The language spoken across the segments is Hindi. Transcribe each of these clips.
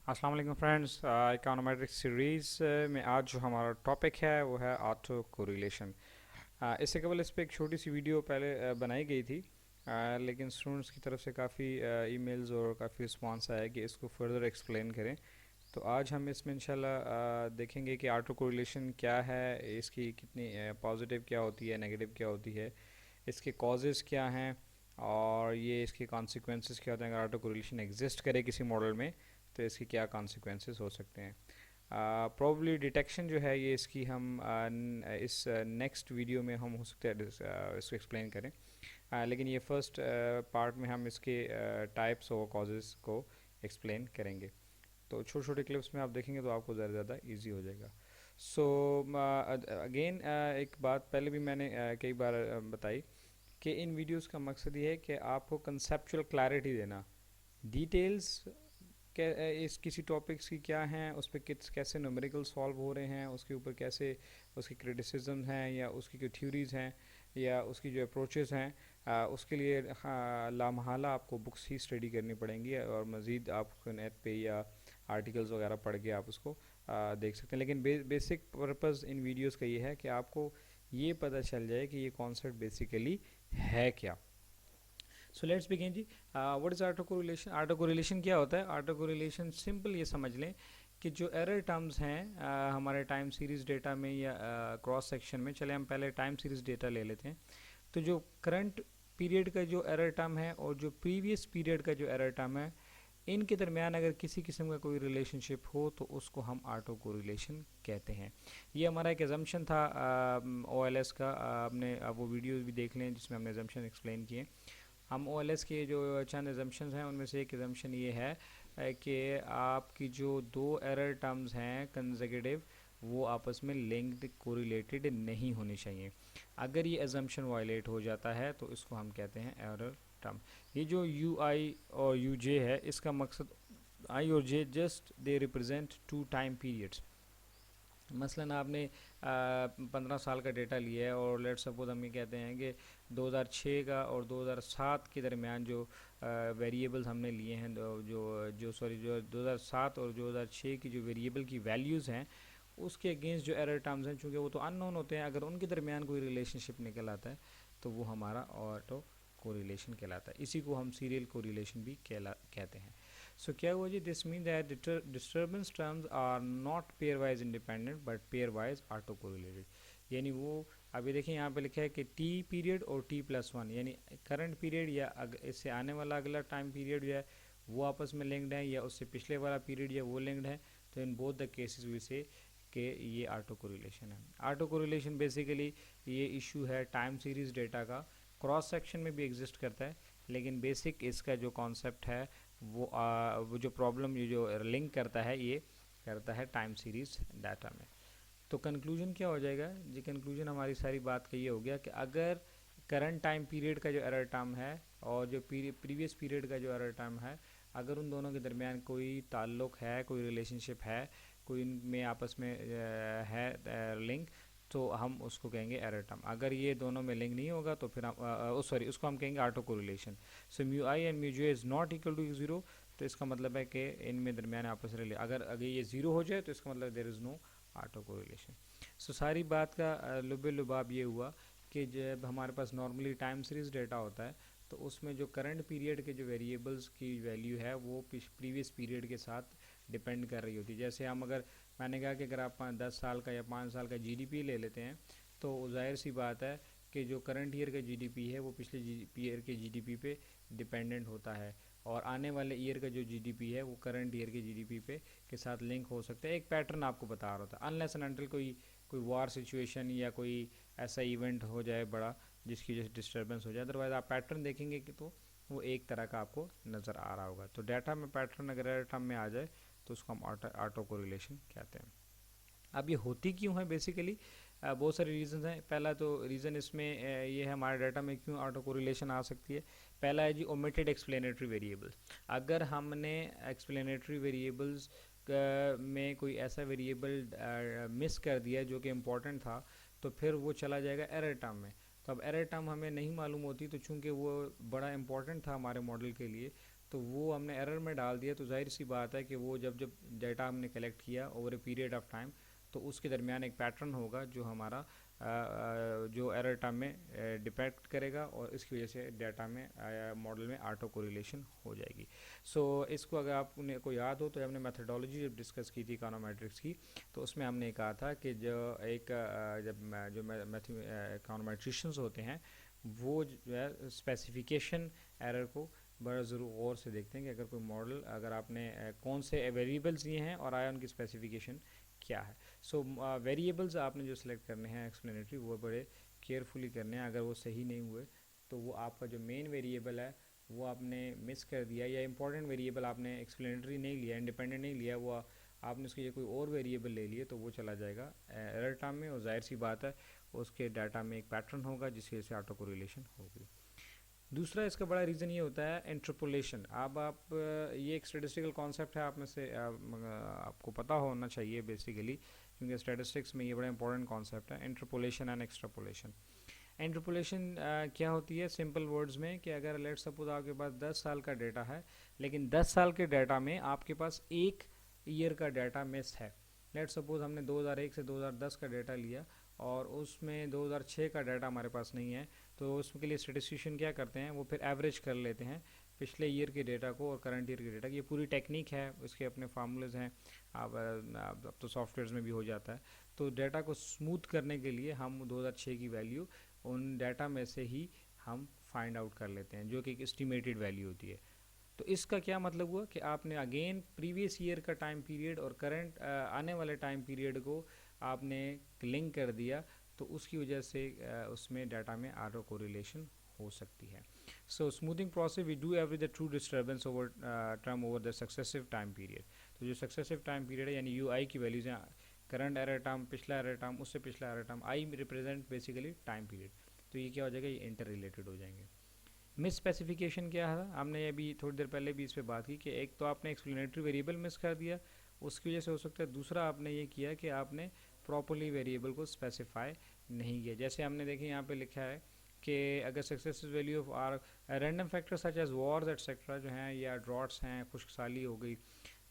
अस्सलाम वालेकुम फ्रेंड्स। इकोनोमेट्रिक सीरीज़ में आज जो हमारा टॉपिक है वो है ऑटो कोरिलेशन। इससे केवल इस पे एक छोटी सी वीडियो पहले बनाई गई थी, लेकिन स्टूडेंट्स की तरफ से काफ़ी ईमेल्स और काफ़ी रिस्पांस आया कि इसको फर्दर एक्सप्लेन करें। तो आज हम इसमें इंशाल्लाह देखेंगे कि ऑटो कोरिलेशन क्या है, इसकी कितनी पॉजिटिव क्या होती है, नेगेटिव क्या होती है, इसके कॉजेज़ क्या हैं और ये इसके कॉन्सिक्वेंसेस क्या होते हैं। अगर ऑटो कोरिलेशन एग्जिस्ट करे किसी मॉडल में तो इसके क्या कॉन्सिक्वेंसेस हो सकते हैं। प्रॉब्ली डिटेक्शन जो है ये इसकी हम इस नेक्स्ट वीडियो में हम हो सकता है इसको एक्सप्लेन करें। लेकिन ये फर्स्ट पार्ट में हम इसके टाइप्स और कॉजेज़ को एक्सप्लेन करेंगे। तो छोटे छोटे क्लिप्स में आप देखेंगे तो आपको ज़्यादा ईजी हो जाएगा। सो अगेन एक बात पहले भी मैंने कई बार बताई कि इन वीडियोस का मकसद ये है कि आपको कंसेप्चुअल क्लैरिटी देना। डिटेल्स इस किसी टॉपिक्स की क्या हैं, उस पर किस कैसे न्यूमेरिकल सॉल्व हो रहे हैं, उसके ऊपर कैसे उसकी क्रिटिसिज्म हैं या उसकी जो थ्योरीज़ हैं या उसकी जो अप्रोचेस हैं, उसके लिए लामहला आपको बुक्स ही स्टडी करनी पड़ेंगी और मज़ीद आपको नेट पे या आर्टिकल्स वगैरह पढ़ के आप उसको देख सकते हैं। लेकिन बेसिक पर्पज़ इन वीडियोस का ये है कि आपको ये पता चल जाए कि ये कॉन्सेप्ट बेसिकली है क्या। सो लेट्स बिगिन जी। What is auto correlation? Auto correlation क्या होता है? ऑटो कोरिलेशन सिंपल ये समझ लें कि जो एरर टर्म्स हैं हमारे टाइम सीरीज़ डेटा में या क्रॉस सेक्शन में, चले हम पहले टाइम सीरीज़ डेटा ले लेते हैं। तो जो करंट पीरियड का जो एरर टर्म है और जो प्रीवियस पीरियड का जो एरर टर्म है, इनके दरमियान अगर किसी किस्म का कोई रिलेशनशिप हो तो उसको हम ऑटो कोरिलेशन कहते हैं। ये हमारा एक एजम्पशन था OLS का। आपने आप वो वीडियोस भी देख लें जिसमें हमने एजम्पशन एक्सप्लेन किए। हम OLS के जो चंद एजम्पशंस हैं उनमें से एक एजम्पशन ये है कि आपकी जो दो एरर टर्म्स हैं कंसेक्यूटिव, वो आपस में लिंक्ड कोरिलेटेड नहीं होनी चाहिए। अगर ये एजम्पशन वायलेट हो जाता है तो इसको हम कहते हैं एरर टर्म। ये जो UI और UJ है, इसका मकसद I और J just they represent two time periods. मसलन आपने 15 साल का डेटा लिया है और लेट सपोज हम ये कहते हैं कि 2006 का और 2007 के दरमियान जो वेरिएबल्स हमने लिए हैं, जो जो सॉरी जो 2007 और 2006 की जो वेरिएबल की वैल्यूज़ हैं, उसके अगेंस्ट जो एरर टर्म्स हैं, चूँकि वो तो अननोन होते हैं, अगर उनके दरमियान कोई रिलेशनशिप निकल आता है तो वो हमारा ऑटो कोरिलेशन कहलाता है। इसी को हम सीरियल कोरिलेशन भी कहते हैं। सो क्या हुआ जी? This mean that disturbance terms are not pairwise independent but pairwise autocorrelated. यानी वो अभी देखिए यहाँ पे लिखा है कि टी पीरियड और T+1, यानी करंट पीरियड या इससे आने वाला अगला टाइम पीरियड जो है वो आपस में लिंक्ड है, या उससे पिछले वाला पीरियड या वो लिंक्ड है। तो in both the cases we say कि ये ऑटो कोरिलेशन है। ऑटो कोरिलेशन बेसिकली ये इशू है टाइम सीरीज डेटा का। क्रॉस सेक्शन में भी एग्जिस्ट करता है, लेकिन बेसिक इसका जो कॉन्सेप्ट है वो जो प्रॉब्लम ये जो लिंक करता है, ये करता है टाइम सीरीज डाटा में। तो कंक्लूजन क्या हो जाएगा जी? कंक्लूजन हमारी सारी बात का ये हो गया कि अगर करंट टाइम पीरियड का जो एरर टर्म है और जो प्रीवियस पीरियड का जो एरर टर्म है, अगर उन दोनों के दरमियान कोई ताल्लुक़ है, कोई रिलेशनशिप है, कोई इनमें आपस में है लिंक, तो हम उसको कहेंगे एरर टर्म। अगर ये दोनों में लिंक नहीं होगा तो फिर हम सॉरी उसको हम कहेंगे auto correlation. So mu i and mu j is not equal to zero, तो इसका मतलब है कि इनमें दरमियान आपस में अगर अगर ये ज़ीरो हो जाए तो इसका मतलब there is no auto correlation. So सारी बात का लुबे लुबाब ये हुआ कि जब हमारे पास नॉर्मली टाइम सीरीज डेटा होता है तो उसमें जो करंट पीरियड के जो वेरिएबल्स की वैल्यू है वो प्रीवियस पीरियड के साथ डिपेंड कर रही होती है। जैसे हम अगर मैंने कहा कि अगर आप 10 साल का या 5 साल का GDP ले लेते हैं तो जाहिर सी बात है कि जो करंट ईयर का GDP है वो पिछले ईयर के GDP पे डिपेंडेंट होता है, और आने वाले ईयर का जो GDP है वो करंट ईयर के GDP पे के साथ लिंक हो सकता है। एक पैटर्न आपको बता रहा था, अनलेस एंड अनटिल कोई कोई वार सिचुएशन या कोई ऐसा इवेंट हो जाए बड़ा जिसकी वजह से डिस्टर्बेंस हो जाए, अदरवाइज आप पैटर्न देखेंगे कि तो वो एक तरह का आपको नज़र आ रहा होगा। तो डाटा में पैटर्न अगर एरर टर्म में आ जाए तो उसको हम ऑटो कोरिलेशन कहते हैं। अब ये होती क्यों है? बेसिकली बहुत सारे रीज़न हैं। पहला तो रीज़न इसमें ये है हमारे डाटा में क्यों ऑटो कोरिलेशन आ सकती है। पहला है जी ओमिटेड एक्सप्लेनेटरी वेरिएबल्स। अगर हमने एक्सप्लेनेटरी वेरिएबल्स में कोई ऐसा वेरिएबल मिस कर दिया जो कि इम्पोर्टेंट था तो फिर वो चला जाएगा एरर टर्म में। तो अब एरर टर्म हमें नहीं मालूम होती, तो चूंकि वो बड़ा इम्पोर्टेंट था हमारे मॉडल के लिए, तो वो हमने एरर में डाल दिया, तो जाहिर सी बात है कि वो जब जब डाटा हमने कलेक्ट किया over a period of time, तो उसके दरमियान एक पैटर्न होगा जो हमारा जो एरर टर्म में डिपेक्ट करेगा, और इसकी वजह से डाटा में मॉडल में ऑटो कोरिलेशन हो जाएगी। सो इसको अगर आपने को याद हो, तो हमने मेथडोलॉजी जब डिस्कस की थी इकोनोमेट्रिक्स की, तो उसमें हमने कहा था कि जो एक जो इकोनोमेट्रिशियंस होते हैं, वो जो है स्पेसिफिकेशन एरर को बड़ा ज़रूर गौर से देखते हैं कि अगर कोई मॉडल, अगर आपने कौन से वेरिएबल्स दिए हैं और आया उनकी स्पेसिफिकेशन क्या है। सो वेरिएबल्स आपने जो सिलेक्ट करने हैं एक्सप्लेनेटरी, वो बड़े केयरफुली करने हैं। अगर वो सही नहीं हुए तो वो आपका जो मेन वेरिएबल है वो आपने मिस कर दिया, या इंपॉर्टेंट वेरिएबल आपने एक्सप्लेनेटरी नहीं लिया, इंडिपेंडेंट नहीं लिया, वो आपने उसके लिए कोई और वेरिएबल ले लिए, तो वो चला जाएगा एरर टर्म में, और जाहिर सी बात है उसके डाटा में एक पैटर्न होगा जिसकी वजह से ऑटो कोरिलेशन होगी। दूसरा इसका बड़ा रीज़न ये होता है इंटरपोलेशन। अब आप ये एक स्टैटिस्टिकल कॉन्सेप्ट है, आप में से आपको पता होना चाहिए बेसिकली, क्योंकि स्टैटिस्टिक्स में ये बड़ा इंपॉर्टेंट कॉन्सेप्ट है, इंटरपोलेशन एंड एक्सट्रापोलेशन। इंटरपोलेशन क्या होती है सिंपल वर्ड्स में, कि अगर लेट सपोज आपके पास 10 साल का डाटा है, लेकिन 10 साल के डाटा में आपके पास एक ईयर का डाटा मिस है। लेट सपोज हमने 2001 से 2010 का डाटा लिया और उसमें 2006 का डाटा हमारे पास नहीं है, तो उसके लिए स्टैटिस्टिशियन क्या करते हैं, वो फिर एवरेज कर लेते हैं पिछले ईयर के डेटा को और करंट ईयर के डेटा की। ये पूरी टेक्निक है, इसके अपने फार्मूलेज हैं, अब तो सॉफ्टवेयर्स में भी हो जाता है। तो डाटा को स्मूथ करने के लिए हम 2006 की वैल्यू उन डाटा में से ही हम फाइंड आउट कर लेते हैं, जो कि एक एस्टिमेटेड वैल्यू होती है। तो इसका क्या मतलब हुआ कि आपने अगेन प्रीवियस ईयर का टाइम पीरियड और करंट आने वाले टाइम पीरियड को आपने लिंक कर दिया, तो उसकी वजह से उसमें डाटा में ऑटो कोरिलेशन हो सकती है। So smoothing process we do every the true disturbance over term over the successive time period. तो जो सक्सेसिव टाइम पीरियड है, यानी यू आई की वैल्यूज हैं, करंट एरर टर्म, पिछला एरर टर्म, उससे पिछला error term, I represent basically time period. तो ये क्या हो जाएगा, ये इंटर रिलेटेड हो जाएंगे। मिस स्पेसिफिकेशन क्या है, हमने अभी थोड़ी देर पहले भी इस पर बात की कि एक तो आपने एक्सप्लेनेटरी वेरिएबल मिस कर दिया, उसकी वजह से हो सकता है। दूसरा आपने ये किया कि आपने प्रॉपरली वेरिएबल को स्पेसिफाई नहीं किया। जैसे हमने देखें यहाँ पे लिखा है कि अगर successive value of r random factor such as wars etcetera जो हैं, या ड्रॉट्स हैं, खुश्क साली हो गई,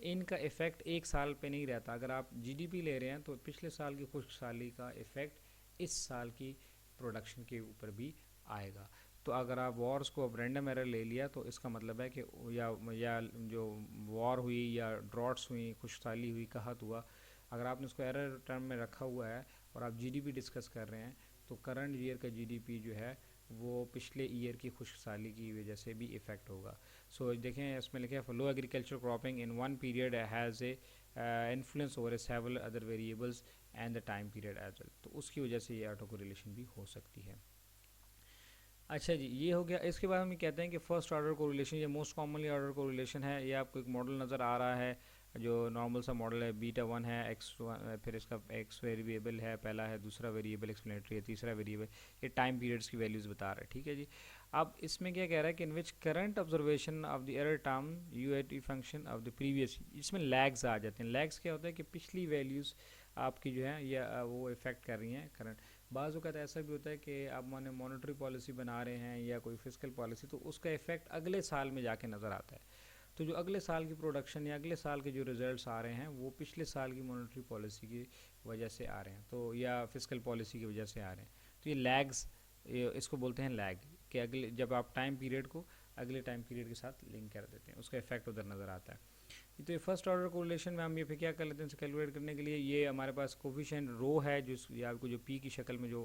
इनका इफ़ेक्ट एक साल पे नहीं रहता। अगर आप जीडीपी ले रहे हैं तो पिछले साल की खुश्क साली का इफ़ेक्ट इस साल की प्रोडक्शन के ऊपर भी आएगा। तो अगर आप वॉर्स को अब रैंडम एरर ले लिया, तो इसका मतलब है कि या जो वॉर हुई या ड्रॉट्स हुई, खुशहाली हुई, कहत हुआ, अगर आपने उसको एरर टर्म में रखा हुआ है और आप जीडीपी डिस्कस कर रहे हैं, तो करंट ईयर का जीडीपी जो है वो पिछले ईयर की खुशहाली की वजह से भी इफ़ेक्ट होगा। सो देखें इसमें लिखा है लो agriculture cropping in one period has a influence over several other variables and the time period as well. तो उसकी वजह से ये ऑटो कोरिलेशन भी हो सकती है। अच्छा जी, ये हो गया। इसके बाद हम कहते हैं कि फर्स्ट ऑर्डर कोरिलेशन, ये मोस्ट कॉमनली ऑर्डर कोरिलेशन है। ये आपको एक मॉडल नज़र आ रहा है, जो नॉर्मल सा मॉडल है, बीटा 1 है, एक्स फिर इसका एक्स वेरिएबल है, पहला है, दूसरा वेरिएबल एक्सप्लेनेटरी है, तीसरा वेरिएबल ये टाइम पीरियड्स की वैल्यूज़ बता रहा है। ठीक है जी। अब इसमें क्या कह रहा है कि in which current observation of the error term UAT function of the previous, इसमें लैग्स आ जाते हैं। लैग्स क्या होता है कि पिछली वैल्यूज़ आपकी जो है या वो इफ़ेक्ट कर रही हैं करंट। बाज़ वक़्त ऐसा भी होता है कि आप माने मॉनेटरी पॉलिसी बना रहे हैं या कोई फिस्कल पॉलिसी, तो उसका इफ़ेक्ट अगले साल में जाके नज़र आता है। तो जो अगले साल की प्रोडक्शन या अगले साल के जो रिजल्ट्स आ रहे हैं वो पिछले साल की मॉनेटरी पॉलिसी की वजह से आ रहे हैं, तो या फिस्कल पॉलिसी की वजह से आ रहे हैं। तो ये लैग्स, इसको बोलते हैं लैग, कि अगले जब आप टाइम पीरियड को अगले टाइम पीरियड के साथ लिंक कर देते हैं, उसका इफेक्ट उधर नज़र आता है। तो ये फर्स्ट ऑर्डर कोरिलेशन में हम ये फिर क्या कर लेते हैं, इसे कैलकुलेट करने के लिए ये हमारे पास कोफिशिएंट रो है, जो आपको जो पी की शक्ल में जो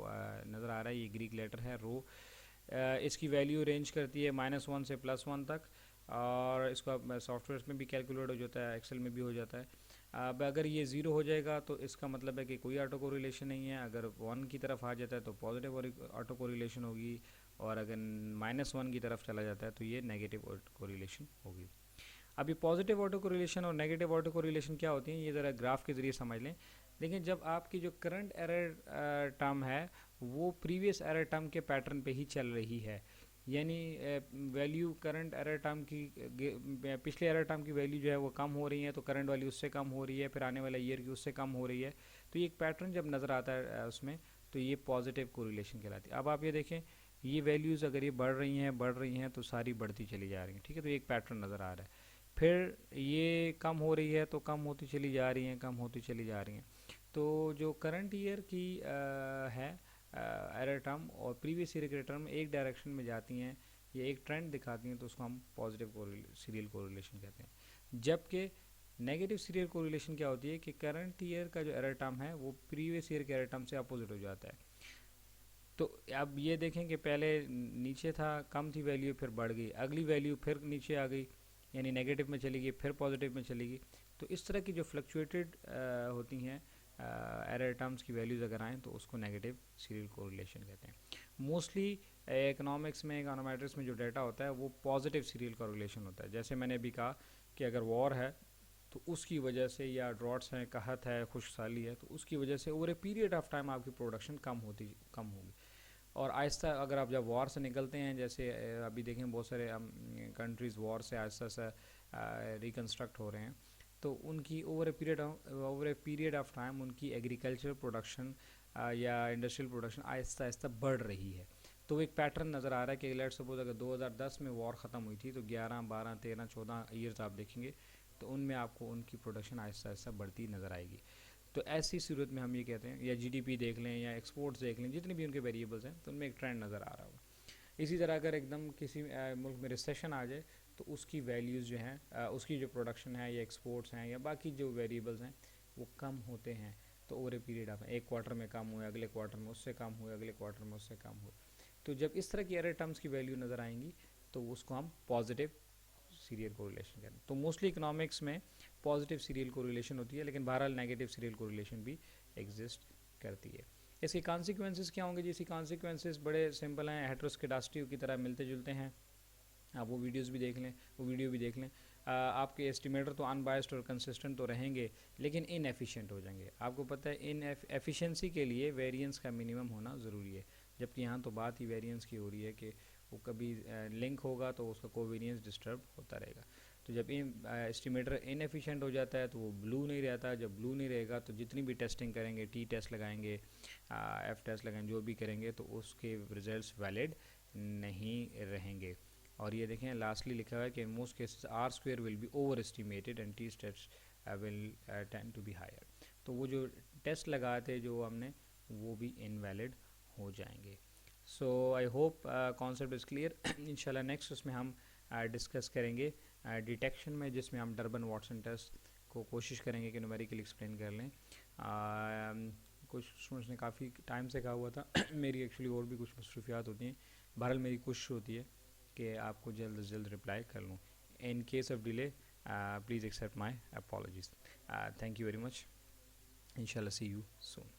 नज़र आ रहा है, ये ग्रीक लेटर है रो। इसकी वैल्यू रेंज करती है -1 से +1 तक, और इसको आप सॉफ्टवेयर में भी कैलकुलेट हो जाता है, एक्सेल में भी हो जाता है। अब अगर ये 0 हो जाएगा तो इसका मतलब है कि कोई ऑटो कोरिलेशन नहीं है। अगर 1 की तरफ आ जाता है तो पॉजिटिव ऑटो कोरिलेशन होगी, और अगर -1 की तरफ चला जाता है तो ये नेगेटिव ऑटो कोरिलेशन होगी। अभी पॉजिटिव ऑटो कोरिलेशन और नेगेटिव ऑटो कोरिलेशन क्या होती हैं, ये ज़रा ग्राफ के ज़रिए समझ लें। लेकिन जब आपकी जो करंट एरर टर्म है वो प्रीवियस एरर टर्म के पैटर्न पे ही चल रही है, यानी वैल्यू करंट एरर टर्म की पिछले एरर टर्म की वैल्यू जो है वो कम हो रही है, तो करंट वैल्यू उससे कम हो रही है, फिर आने वाले ईयर की उससे कम हो रही है। तो ये एक पैटर्न जब नज़र आता है उसमें, तो ये पॉजिटिव कोरिलेशन कहलाती है। अब आप ये देखें ये वैल्यूज़ अगर ये बढ़ रही हैं तो सारी बढ़ती चली जा रही हैं, ठीक है। तो एक पैटर्न नज़र आ रहा है। फिर ये कम हो रही है तो कम होती चली जा रही हैं, कम होती चली जा रही हैं। तो जो करंट ईयर की है एरर टर्म और प्रीवियस ईयर के टर्म एक डायरेक्शन में जाती हैं या एक ट्रेंड दिखाती हैं, तो उसको हम पॉजिटिव सीरियल कोरिलेशन कहते हैं। जबकि नेगेटिव सीरियल कोरिलेशन क्या होती है कि करंट ईयर का जो एरर टर्म है वो प्रीवियस ईयर के एरर टर्म से अपोजिट हो जाता है। तो अब ये देखें कि पहले नीचे था, कम थी वैल्यू, फिर बढ़ गई, अगली वैल्यू फिर नीचे आ गई, यानी नेगेटिव में चली गई, फिर पॉजिटिव में चली गई। तो इस तरह की जो फ्लक्चुएटेड होती हैं एरर टर्म्स की वैल्यूज़ अगर आएँ तो उसको नेगेटिव सीरियल कोरिलेशन कहते हैं। मोस्टली इकोनॉमिक्स में, इकोनोमेट्रिक्स में जो डाटा होता है वो पॉजिटिव सीरियल कोरिलेशन होता है। जैसे मैंने अभी कहा कि अगर वॉर है तो उसकी वजह से, या ड्रॉट्स हैं, कहत है, खुशहाली है, तो उसकी वजह से over a period of time आपकी प्रोडक्शन कम होगी। और आहिस्ता अगर आप जब वॉर से निकलते हैं, जैसे अभी देखें बहुत सारे कंट्रीज़ वॉर से आहिस्ता आहिस्ता रिकन्स्ट्रक्ट हो रहे हैं, तो उनकी over a period of time उनकी एग्रीकल्चर प्रोडक्शन या इंडस्ट्रियल प्रोडक्शन आहिस्ता आहिस्ता बढ़ रही है। तो एक पैटर्न नज़र आ रहा है कि लेट्स सपोज अगर 2010 में वॉर ख़त्म हुई थी तो 11, 12, 13, 14 ईयर्स आप देखेंगे तो उनमें आपको उनकी प्रोडक्शन आहिस्ता आहिस्ता बढ़ती नज़र आएगी। तो ऐसी सूरत में हम ये कहते हैं, या जीडीपी देख लें या एक्सपोर्ट्स देख लें, जितने भी उनके वेरिएबल्स हैं तो उनमें एक ट्रेंड नज़र आ रहा होगा। इसी तरह अगर एकदम किसी मुल्क में रिसेशन आ जाए तो उसकी वैल्यूज़ जो हैं, उसकी जो प्रोडक्शन है या एक्सपोर्ट्स हैं या बाकी जो वेरिएबल्स हैं वो कम होते हैं। तो ओवर ए पीरियड ऑफ एक क्वार्टर में कम हुए, अगले क्वार्टर में उससे कम हुए, अगले क्वार्टर में उससे कम हुए। तो जब इस तरह की एरर टर्म्स की वैल्यू नज़र आएंगी तो उसको हम पॉजिटिव सीरियल कोरिलेशन कहते हैं। तो मोस्टली इकोनॉमिक्स में पॉजिटिव सीरियल कोरिलेशन होती है, लेकिन बहरहाल नेगेटिव सीरियल कोरिलेशन भी एग्जिस्ट करती है। इसके कॉन्सिक्वेंसेस क्या होंगे जी? इसके कॉन्सिक्वेंसेस बड़े सिंपल हैं, हेट्रोस्केडास्टी की तरह मिलते जुलते हैं। आप वो वीडियोस भी देख लें, वो वीडियो भी देख लें। आपके एस्टिमेटर तो अनबायस्ड और कंसिस्टेंट तो रहेंगे, लेकिन इनएफिशिएंट हो जाएंगे। आपको पता है इन एफिशिएंसी के लिए वेरिएंस का मिनिमम होना ज़रूरी है, जबकि यहाँ तो बात ही वेरिएंस की हो रही है कि वो कभी लिंक होगा तो उसका कोवेरियंस डिस्टर्ब होता रहेगा। तो जब एस्टिमेटर इनएफिशिएंट हो जाता है तो वो ब्लू नहीं रहता। जब ब्लू नहीं रहेगा तो जितनी भी टेस्टिंग करेंगे, टी टेस्ट लगाएंगे, एफ टेस्ट लगाएंगे, जो भी करेंगे तो उसके रिजल्ट्स वैलिड नहीं रहेंगे। और ये देखें लास्टली लिखा हुआ है कि in most cases r square will be over estimated and t test will tend to be higher. तो वो जो टेस्ट लगाए थे जो हमने, वो भी इनवैलिड हो जाएंगे। So I hope concept is clear. इंशाल्लाह नेक्स्ट उसमें हम डिस्कस करेंगे डिटेक्शन में, जिसमें हम डर्बन वाटसन टेस्ट को कोशिश करेंगे कि न्यूमेरिकली एक्सप्लेन कर लें। कुछ स्टूडेंट्स ने काफ़ी टाइम से कहा हुआ था मेरी एक्चुअली और भी कुछ मसरूफियात होती हैं। बहरहाल मेरी कोशिश होती है कि आपको जल्द से जल्द रिप्लाई कर लूँ। In case of delay please accept my apologies. Thank you very much. इंशाल्लाह सी यू सून।